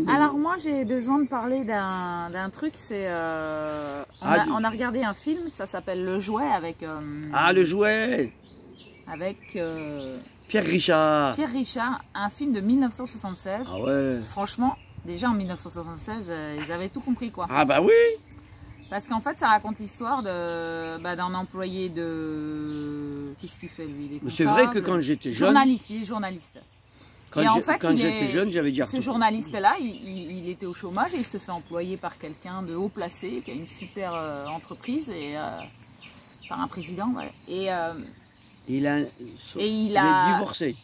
Alors moi j'ai besoin de parler d'un truc, c'est on a regardé un film, ça s'appelle Le Jouet avec Le Jouet avec Pierre Richard. Pierre Richard, un film de 1976. Ah ouais. Franchement, déjà en 1976, ils avaient tout compris quoi. Ah bah oui. Parce qu'en fait ça raconte l'histoire d'un employé de... Qu'est-ce qu'il fait lui? C'est vrai que quand j'étais jeune... Journaliste, il est journaliste. Quand j'étais jeune, j'avais dit... Ce journaliste-là, il était au chômage et il se fait employer par quelqu'un de haut placé, qui a une super entreprise, et par un président, voilà. Il est divorcé.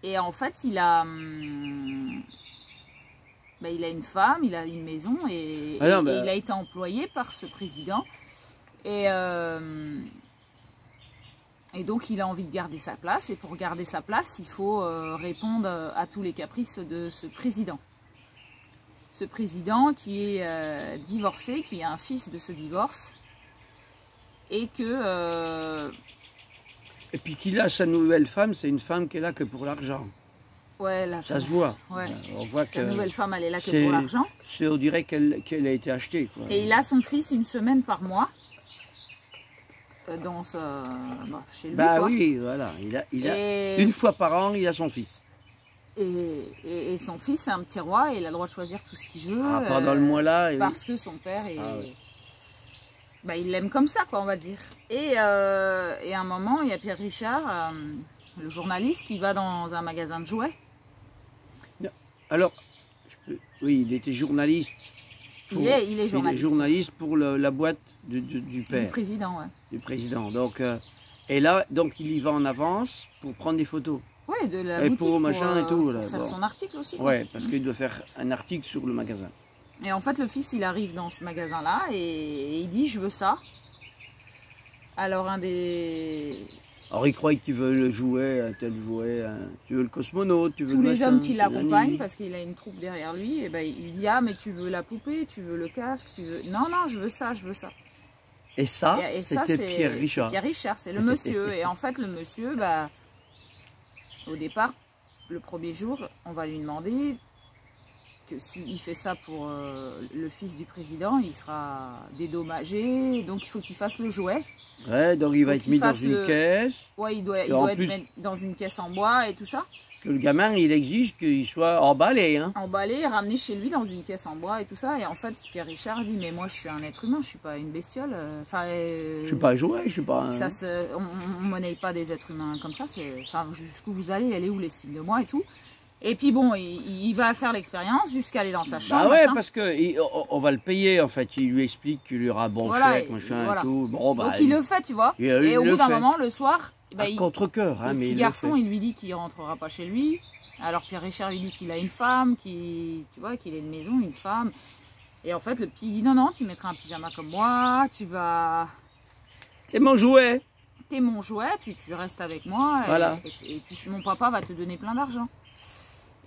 Et en fait, il a une femme, il a une maison, et il a été employé par ce président. Et donc il a envie de garder sa place, et pour garder sa place, il faut répondre à tous les caprices de ce président. Ce président qui est divorcé, qui a un fils de ce divorce, et que... Et puis qu'il a sa nouvelle femme, c'est une femme qui est là que pour l'argent. Ouais, ça se voit. Ouais. On voit sa nouvelle femme, elle est là que pour l'argent. On dirait qu'elle a été achetée, quoi. Et il a son fils une semaine par mois. Chez lui, quoi. Oui, voilà. Il a une fois par an, il a son fils. Et son fils, c'est un petit roi, et il a le droit de choisir tout ce qu'il veut. Pendant le mois-là. Parce que son père est... il l'aime comme ça, quoi, on va dire. Et à un moment, il y a Pierre Richard, le journaliste, qui va dans un magasin de jouets. Alors, oui, il était journaliste. Il est journaliste. Il est journaliste pour la boîte du père. Du président, ouais. Du président. Donc, et là, donc il y va en avance pour prendre des photos. Oui, de la boutique, pour machin et tout. Pour faire son article aussi. Oui, parce qu'il doit faire un article sur le magasin. Et en fait, le fils, il arrive dans ce magasin-là et il dit « je veux ça ». Alors, Alors, il croit que tu veux le jouet, tel jouet, tu veux le cosmonaute, tu veux tous le les machin, hommes qui l'accompagnent, parce qu'il a une troupe derrière lui, et il dit « ah, mais tu veux la poupée, tu veux le casque, tu veux... » Non, non, je veux ça, je veux ça. Et ça, c'était Pierre Richard. Pierre Richard, c'est le monsieur. Et en fait, le monsieur, au départ, le premier jour, on va lui demander que s'il fait ça pour le fils du président, il sera dédommagé. Donc, il faut qu'il fasse le jouet. Ouais, donc il va être mis dans une caisse. Ouais, il doit être mis dans une caisse en bois et tout ça. Que le gamin, il exige qu'il soit emballé. Hein. Emballé, ramené chez lui dans une caisse en bois et tout ça. Et en fait, Pierre Richard dit, mais moi, je suis un être humain, je suis pas une bestiole. Je suis pas un jouet, je suis pas... On monnaie pas des êtres humains comme ça. Jusqu'où vous allez, elle est où l'estime de moi et tout. Et puis bon, il va faire l'expérience jusqu'à aller dans sa chambre. Ouais, parce qu'on va le payer, en fait. Il lui explique qu'il y aura bon chèque, machin et tout. Bon, donc il le fait, tu vois. Et au bout d'un moment, le soir... contre-cœur, hein, le petit garçon, il lui dit qu'il rentrera pas chez lui. Alors Pierre Richard lui dit qu'il a une femme, qu'il a une maison, une femme. Et en fait, le petit dit non, non, tu mettras un pyjama comme moi, tu vas... C'est mon jouet. T'es mon jouet, tu restes avec moi. Voilà. Et mon papa va te donner plein d'argent.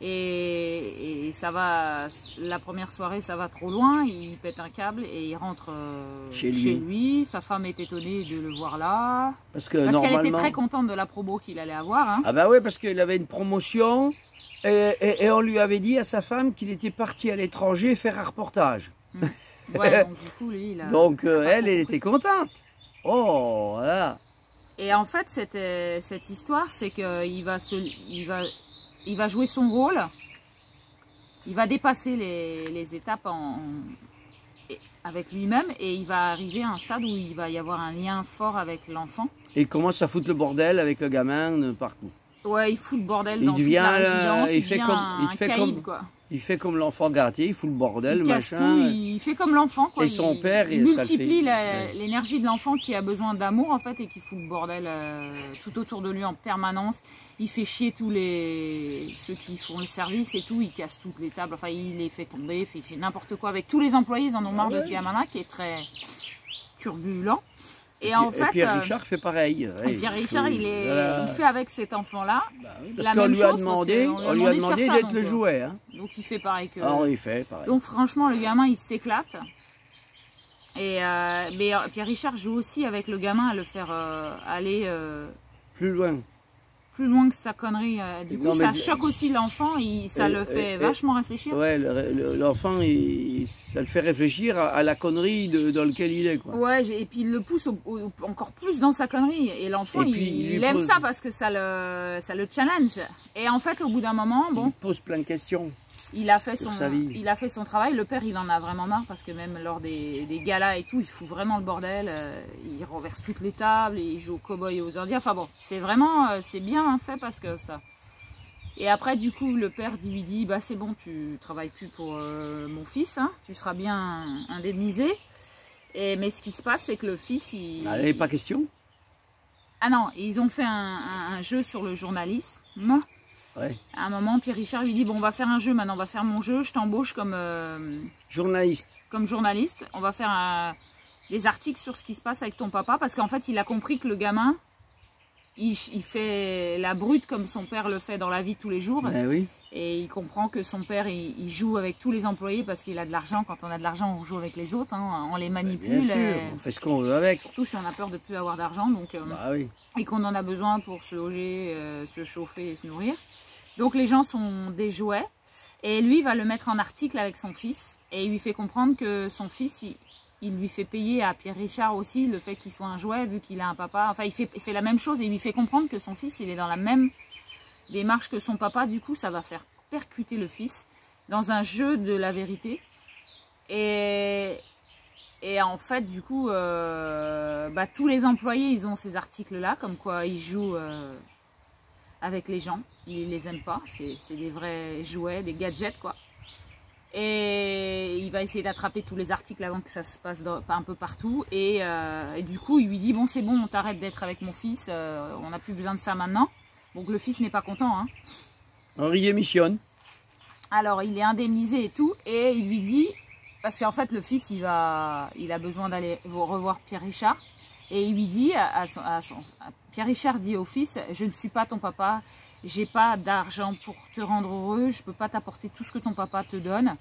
Et ça va, la première soirée, ça va trop loin, il pète un câble et il rentre chez lui. Sa femme est étonnée de le voir là. Parce qu'elle était très contente de la promo qu'il allait avoir. Hein. Ah bah oui, parce qu'il avait une promotion et on lui avait dit à sa femme qu'il était parti à l'étranger faire un reportage. Ouais, donc du coup, lui, il a... Donc elle était contente. Oh, voilà. Et en fait, cette histoire, c'est qu'il va jouer son rôle, il va dépasser les étapes avec lui-même et il va arriver à un stade où il va y avoir un lien fort avec l'enfant. Et il commence à foutre le bordel avec le gamin partout. Ouais, il fout le bordel dans toute la résidence, il devient un caïd, quoi. Il fait comme l'enfant gâté, il fout le bordel, il casse tout, il fait comme l'enfant, quoi. Et son père, il multiplie l'énergie de l'enfant qui a besoin d'amour, en fait, et qui fout le bordel tout autour de lui en permanence. Il fait chier tous ceux qui font le service et tout, il casse toutes les tables, enfin, il les fait tomber, il fait n'importe quoi avec tous les employés, ils en ont marre de ce gamin-là qui est très turbulent. Et Pierre Richard fait pareil. Pierre Richard, il fait avec cet enfant-là la même chose. On lui a demandé d'être le jouet. Hein. Donc il fait pareil que... Alors il fait pareil. Donc franchement, le gamin, il s'éclate. Mais Pierre Richard joue aussi avec le gamin à le faire aller... Plus loin. plus loin que sa connerie. Du coup, Non, ça mais- choque aussi l'enfant, ça le fait vachement réfléchir. Ouais, l'enfant, ça le fait réfléchir à la connerie dans laquelle il est, quoi. Ouais, et puis il le pousse encore plus dans sa connerie. Et l'enfant, Et puis, il lui aime pose- ça parce que ça le challenge. Et en fait, au bout d'un moment, bon, Il pose plein de questions. il a fait sur sa vie. il a fait son travail. Le père, il en a vraiment marre parce que même lors des galas et tout, il fout vraiment le bordel. Il renverse toutes les tables, il joue au cow-boy et aux indiens. Enfin bon, c'est vraiment, c'est bien fait parce que ça. Et après, du coup, le père lui dit, bah c'est bon, tu travailles plus pour mon fils, hein, tu seras bien indemnisé. Mais ce qui se passe, c'est que le fils, Il n'est pas question. Ah non, ils ont fait un jeu sur le journalisme. Ouais. À un moment, Pierre Richard lui dit, bon, on va faire un jeu maintenant, on va faire mon jeu, je t'embauche comme Journaliste. journaliste. On va faire des articles sur ce qui se passe avec ton papa, parce qu'en fait, il a compris que le gamin, il fait la brute comme son père le fait dans la vie de tous les jours. Ben oui. Et il comprend que son père, il joue avec tous les employés parce qu'il a de l'argent. Quand on a de l'argent, on joue avec les autres, hein, on les manipule. Bien sûr, on fait ce qu'on veut avec. Surtout si on a peur de plus avoir d'argent. Donc, Bah oui. et qu'on en a besoin pour se loger, se chauffer et se nourrir. Donc les gens sont des jouets et lui va le mettre en article avec son fils et il lui fait comprendre que son fils, il lui fait payer à Pierre Richard aussi le fait qu'il soit un jouet vu qu'il a un papa. Enfin, il fait la même chose et il lui fait comprendre que son fils, il est dans la même démarche que son papa. Du coup, ça va faire percuter le fils dans un jeu de la vérité. Et en fait, du coup, bah, tous les employés, ils ont ces articles-là, comme quoi ils jouent avec les gens. Ils les aiment pas. C'est des vrais jouets, des gadgets, quoi. Et il va essayer d'attraper tous les articles avant que ça se passe un peu partout. Et du coup, il lui dit, bon, c'est bon, on t'arrête d'être avec mon fils. On n'a plus besoin de ça maintenant. Donc le fils n'est pas content, hein. Henri démissionne. Alors, il est indemnisé et tout. Et il lui dit... Parce qu'en fait, le fils, il a besoin d'aller revoir Pierre Richard. Et il lui dit, Pierre Richard dit au fils, je ne suis pas ton papa, j'ai pas d'argent pour te rendre heureux, je peux pas t'apporter tout ce que ton papa te donne.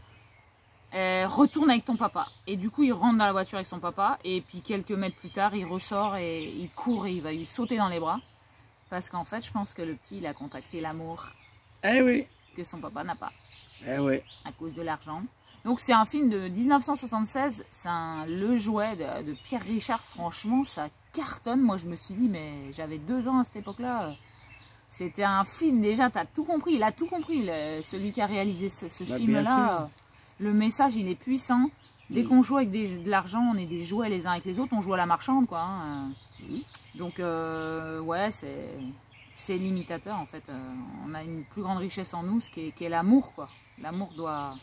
Retourne avec ton papa. Et du coup, il rentre dans la voiture avec son papa. Et puis, quelques mètres plus tard, il ressort et il court et il va lui sauter dans les bras. Parce qu'en fait, je pense que le petit, il a contacté l'amour Eh oui. que son papa n'a pas. Eh oui. À cause de l'argent. Donc c'est un film de 1976, c'est le jouet de Pierre Richard, franchement ça cartonne. Moi je me suis dit, mais j'avais 2 ans à cette époque-là. C'était un film déjà, t'as tout compris, il a tout compris, celui qui a réalisé ce film-là. Le message il est puissant. Dès qu'on joue avec de l'argent, on est des jouets les uns avec les autres, on joue à la marchande quoi. Hein. Donc ouais, c'est limitateur en fait. On a une plus grande richesse en nous, qui est l'amour quoi. L'amour doit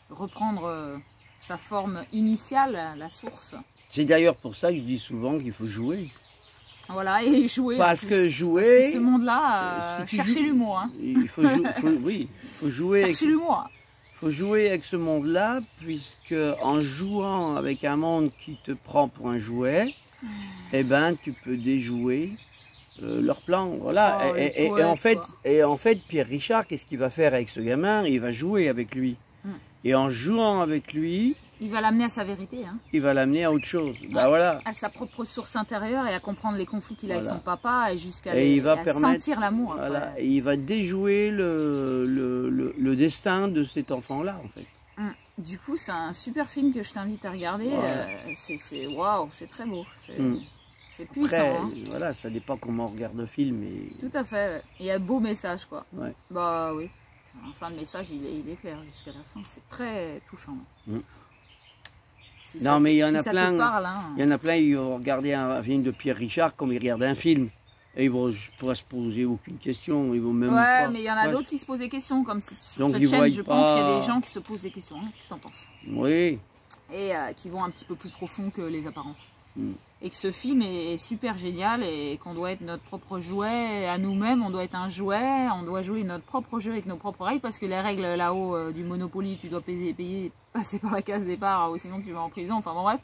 reprendre sa forme initiale, la source. C'est d'ailleurs pour ça que je dis souvent qu'il faut jouer. Voilà, et jouer. Parce que jouer... Parce que ce monde-là, si tu chercher joues- l'humour. Hein. Il faut, oui, faut jouer avec, Chercher l'humour. faut jouer avec ce monde-là, puisque en jouant avec un monde qui te prend pour un jouet, eh ben, tu peux déjouer leur plan. Voilà. Oh, les et poètes, en fait, Pierre Richard, qu'est-ce qu'il va faire avec ce gamin? Il va jouer avec lui. Et en jouant avec lui, Il va l'amener à sa vérité. Hein. il va l'amener à autre chose. Bah voilà. À sa propre source intérieure et à comprendre les conflits qu'il a avec Voilà. son papa et jusqu'à à permettre- sentir l'amour. Voilà. Et il va déjouer le destin de cet enfant-là, en fait. Du coup, c'est un super film que je t'invite à regarder. Voilà. C'est waouh, c'est très beau. Mm. C'est puissant. Après, Hein. voilà, ça dépend comment on regarde le film. Et... Tout à fait. Ouais. Il y a un beau message, quoi. Ouais. Bah oui. Enfin, le message, il est clair jusqu'à la fin. C'est très touchant. Mm. Si Non, mais il y en si a ça plein. te parle, hein. Il y en a plein, ils vont regarder un film de Pierre Richard comme ils regardent un film. Et ils vont pas se poser aucune question. Ils vont même Ouais, pas- mais il y en a Ouais. d'autres qui se posent des questions, comme sur Donc, cette ils chaîne, voient je pense qu'il y a pas- des gens qui se posent des questions. Hein. Qu'est-ce que t'en penses? Oui. Et qui vont un petit peu plus profond que les apparences. Mm. Et que ce film est super génial et qu'on doit être notre propre jouet à nous-mêmes, on doit être un jouet, on doit jouer notre propre jeu avec nos propres règles parce que les règles là-haut du Monopoly, tu dois passer par la case départ ou sinon tu vas en prison, enfin bon bref.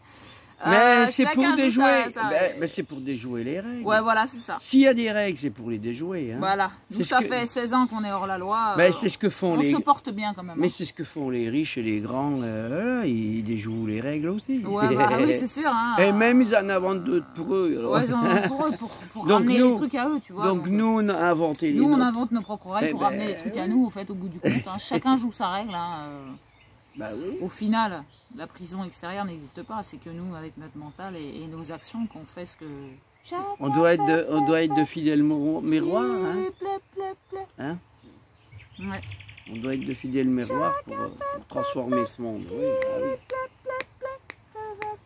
Mais c'est pour chacun joue déjouer. ça, Mais c'est pour déjouer les règles. Ouais, voilà, c'est ça. S'il y a des règles, c'est pour les déjouer. Hein. Voilà. Nous, C'est ça ce que- fait 16 ans qu'on est hors la loi. Mais c'est ce que font on les. se porte bien quand même. Mais hein. c'est ce que font les riches et les grands. Voilà, ils déjouent les règles aussi. Ouais, bah oui, c'est sûr. Hein. Et même ils en inventent d'autres pour eux. Alors. Ouais, ils en ont pour eux, pour Donc ramener nous- les trucs à eux, tu vois. Donc nous, on a inventé les nous, on nôtres. invente nos propres règles Eh pour ben, ramener les trucs à nous, au fait, au bout du compte. Hein. Chacun joue sa règle. Hein. Bah oui. Au final, la prison extérieure n'existe pas. C'est que nous, avec notre mental et nos actions, qu'on fait ce que... On doit être de fidèles miroirs. Hein. Hein. Ouais. On doit être de fidèles miroirs pour transformer ce monde. Oui, bah oui.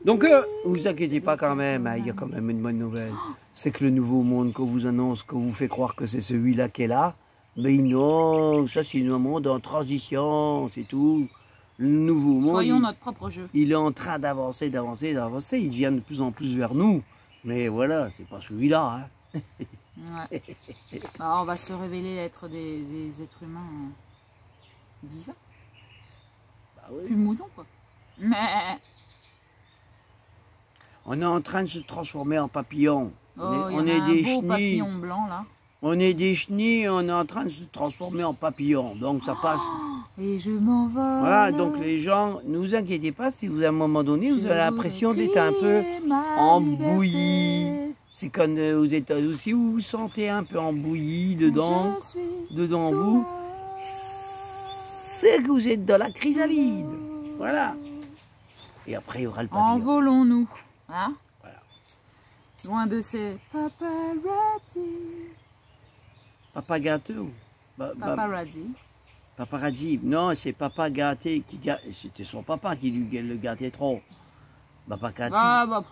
Donc, vous inquiétez pas quand même, hein, il y a quand même une bonne nouvelle. C'est que le nouveau monde qu'on vous annonce, qu'on vous fait croire que c'est celui-là qui est là, mais non, ça c'est un monde en transition, c'est tout. Le nouveau monde, Soyons notre propre jeu. il est en train d'avancer, il vient de plus en plus vers nous. Mais voilà, c'est pas celui-là. Hein. Ouais. Alors, on va se révéler être des êtres humains divins. Bah oui. Plus moutons, quoi. Mais... On est en train de se transformer en papillon. Oh, On il y est en a des un beau chenilles. papillon blanc, là. On est des chenilles, on est en train de se transformer en papillon. Donc ça passe. Et je m'envole. Voilà, donc les gens, ne vous inquiétez pas si vous à un moment donné, vous avez l'impression d'être un peu embouilli. C'est quand vous êtes aussi, vous vous sentez un peu embouilli dedans vous. C'est que vous êtes dans la chrysalide. Voilà. Et après, il y aura le papillon. Envolons-nous. Hein? Voilà. Loin de ces paparazzi. Papa gâteau. Paparazzi. Paparazzi. Non, c'est papa gâté qui c'était son papa qui le gâtait trop. Papa gâté. Bah,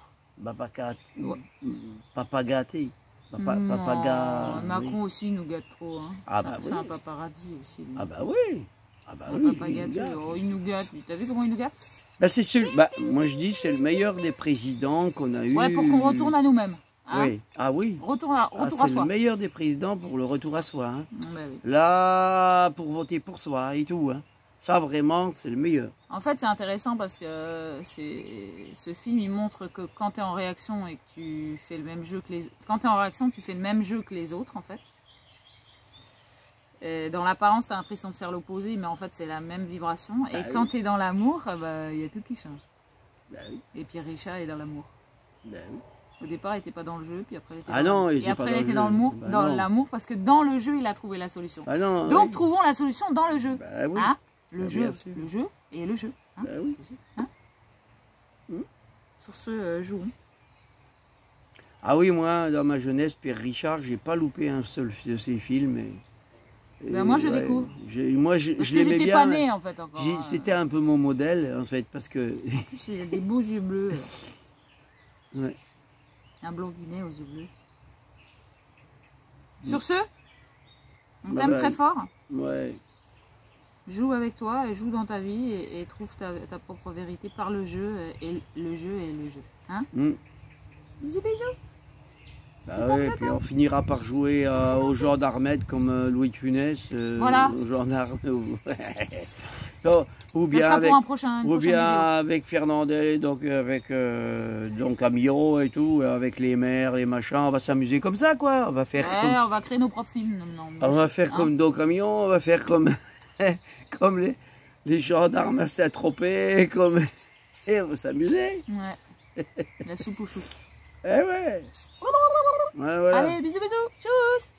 Papa gâté. Ouais. Papa gâté. Papa non, gâté. Macron aussi nous gâte trop. Hein. Ah bah C'est oui. un paparazzi aussi. Lui. Ah bah oui. Ah bah Un oui. papa il nous gâteux. gâte. Oh, il nous gâte. T'as vu comment il nous gâte? Bah, moi je dis c'est le meilleur des présidents qu'on a eu. Ouais, pour qu'on retourne à nous-mêmes. Hein? Oui. Ah oui. Retour à C'est soi. le meilleur des présidents pour le retour à soi. Hein. Bah oui. Là, pour voter pour soi et tout. Hein. Ça vraiment, c'est le meilleur. En fait, c'est intéressant parce que ce film, il montre que quand tu es en réaction et que tu fais le même jeu que les... Quand tu es en réaction, tu fais le même jeu que les autres, en fait. Et dans l'apparence, tu as l'impression de faire l'opposé, mais en fait, c'est la même vibration. Bah et oui. quand tu es dans l'amour, il y a tout qui change. Bah oui. Et Pierre Richard est dans l'amour. Bah oui. Au départ, il n'était pas dans le jeu, puis après, il était Ah dans non, le... il était Et après, pas il dans était le dans jeu. l'amour, Bah dans non. l'amour, parce que dans le jeu, il a trouvé la solution. Ah non, Donc, oui. trouvons la solution dans le jeu. Bah oui. Hein? Bah, Le bien sûr. jeu et le jeu. Hein? Bah oui. Sur ce, jouons. Ah oui, moi, dans ma jeunesse, Pierre Richard, j'ai pas loupé un seul de ses films. Ben, moi, je découvre. Moi, je Parce que l'aimais j'étais bien. pas née, en fait, encore. C'était un peu mon modèle, en fait, parce que... En plus, il a des beaux yeux bleus. Ouais. Un blondinet aux yeux bleus. Sur ce, on Bye t'aime bye. très fort. Ouais. Joue avec toi et joue dans ta vie et trouve ta propre vérité par le jeu et le jeu. Hein? Mm. Bisous, bisous. Bah ouais, puis on finira par jouer aux gendarmes comme Louis de Funès. Voilà. Aux gendarmes. Non, ou Ça bien sera avec... pour un prochain. Ou bien avec Fernandez, donc avec donc Amiro et tout, avec les maires, les machins, on va s'amuser comme ça quoi. On va faire Ouais, on va créer nos propres films. Non, on va faire hein? comme Don Camion, on va faire comme comme les gendarmes à Saint-Tropez, comme et on va s'amuser. Ouais. La soupe aux choux. Eh ouais. Ouais, voilà. Allez, bisous, bisous. Tchuss.